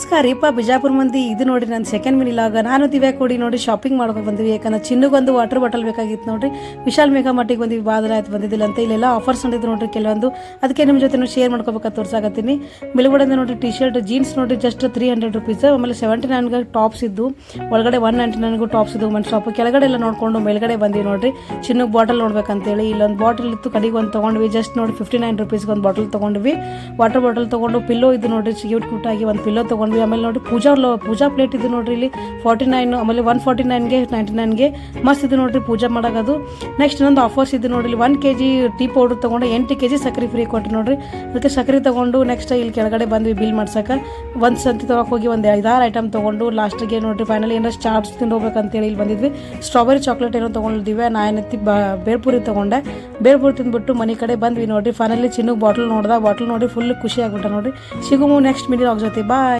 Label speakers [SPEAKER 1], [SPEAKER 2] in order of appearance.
[SPEAKER 1] ನಮಸ್ಕಾರ ರೀಪ ಬಿಜಾಪುರ ಮಂದಿ ಇದು ನೋಡಿ ನನ್ನ ಸೆಕೆಂಡ್ ಮಿನಿಲಾಗ ನಾನು ದಿವ್ಯಾ ಕೂಡಿ ನೋಡಿ ಶಾಪಿಂಗ್ ಮಾಡ್ಕೊಂಡು ಬಂದಿವಿ. ಯಾಕಂದ್ರೆ ಚಿನ್ನಗೊಂದು ವಾಟರ್ ಬಾಟಲ್ ಬೇಕಾಗಿತ್ತು ನೋಡ್ರಿ. ವಿಶಾಲ್ ಮೇಘಾ ಮಟ್ಟಿಗೆ ಬಂದಿವಿ, ಬಾದ್ರ ಆಯ್ತು ಬಂದಿದ್ದಿಲ್ಲ ಅಂತ. ಇಲ್ಲೆಲ್ಲ ಆಫರ್ಸ್ ಹೊಂದಿದ್ದು ನೋಡ್ರಿ ಕೆಲವೊಂದು, ಅದಕ್ಕೆ ನಿಮ್ಮ ಜೊತೆ ಶೇರ್ ಮಾಡ್ಕೋಬೇಕಂತ ತೋರ್ಸಾಕತ್ತೀನಿ. ಮೇಲ್ಗಡೆ ನೋಡ್ರಿ ಟಿ ಶರ್ಟ್ ಜೀನ್ಸ್ ನೋಡ್ರಿ ಜಸ್ಟ್ 300 ರುಪೀಸ್. ಆಮೇಲೆ 79ಗೆ ಟಾಪ್ಸ್ ಇದ್ದು, ಒಳಗಡೆ 199ಗೂ ಟಾಪ್ಸ್ ಇದ್ದು ಮನ್ ಶಾಪ್. ಕೆಳಗಡೆ ಎಲ್ಲ ನೋಡ್ಕೊಂಡು ಮೇಲ್ಗಡೆ ಬಂದಿವಿ ನೋಡ್ರಿ. ಚಿನ್ನಕ್ಕೆ ಬಾಟಲ್ ನೋಡ್ಬೇಕಂತೇಳಿ ಇಲ್ಲೊಂದು ಬಾಟಲ್ ಇತ್ತು, ಕಡೆಗೆ ಒಂದು ತೊಗೊಂಡ್ವಿ. ಜಸ್ಟ್ ನೋಡಿ 59 ರುಪೀಸ್ಗೆ ಒಂದು ಬಾಟಲ್ ತೊಗೊಂಡ್ವಿ. ವಾಟರ್ ಬಾಟಲ್ ತೊಗೊಂಡು ಪಿಲ್ಲೋ ಇದು ನೋಡ್ರಿ ಕ್ಯೂಟ್ ಆಗಿ ಒಂದು ಪಿಲ್ಲೋ ತೊಗೊಂಡ್ವಿ. ಆಮೇಲೆ ನೋಡಿ ಪೂಜಾ ಪ್ಲೇಟ್ ಇದು ನೋಡ್ರಿ ಇಲ್ಲಿ 49, ಆಮೇಲೆ 149ಗೆ 99ಗೆ ಮಸ್ತ್ ಇದು ನೋಡ್ರಿ ಪೂಜಾ ಮಾಡೋದು. ನೆಕ್ಸ್ಟ್ ಇನ್ನೊಂದು ಆಫರ್ಸ್ ಇದು ನೋಡ್ರಿ, 1 kg ಟೀ ಪೌಡರ್ ತೊಗೊಂಡು 8 kg ಸಕ್ಕರೆ ಫ್ರೀ ಕೊಟ್ಟು ನೋಡ್ರಿ. ಅದಕ್ಕೆ ಸಕ್ಕರೆ ತೊಗೊಂಡು ನೆಕ್ಸ್ಟ್ ಇಲ್ಲಿ ಕೆಳಗಡೆ ಬಂದ್ವಿ ಬಿಲ್ ಮಾಡ್ಸಕ್ಕೆ. ಒಂದು ಸಂತಿ ತೊಗೊಳಕ್ಕೆ ಹೋಗಿ ಒಂದು 5-6 ಐಟಮ್ ತೊಗೊಂಡು ಲಾಸ್ಟಿಗೆ ನೋಡ್ರಿ ಫೈನಲಿ ಏನಾರು ಚಾಟ್ಸ್ ತಿಂದು ಹೋಗ್ಬೇಕಂತೇಳಿ ಇಲ್ಲಿ ಬಂದಿದ್ವಿ. ಸ್ಟ್ರಾಬೆರಿ ಚಾಕ್ಲೇಟ್ ಏನೋ ತೊಗೊಂಡಿದ್ವಿ. ನಾನೇನತ್ತಿ ಬೇರ್ಪುರಿ ತೊಗೊಂಡೆ. ಬೇರ್ಪುರಿ ತಿಂದ್ಬಿಟ್ಟು ಮನೆ ಕಡೆ ಬಂದ್ವಿ ನೋಡ್ರಿ. ಫೈನಲಿ ಚಿನ್ನಕ್ಕೆ ಬಾಟಲ್ ನೋಡಿ ಫುಲ್ ಖುಷಿ ಆಗ್ಬಿಟ್ಟ ನೋಡ್ರಿ. ಸಿಗುಮು ನೆಕ್ಸ್ಟ್ ಮಿನಿ ಜೊತೆ ಬಾಯ್.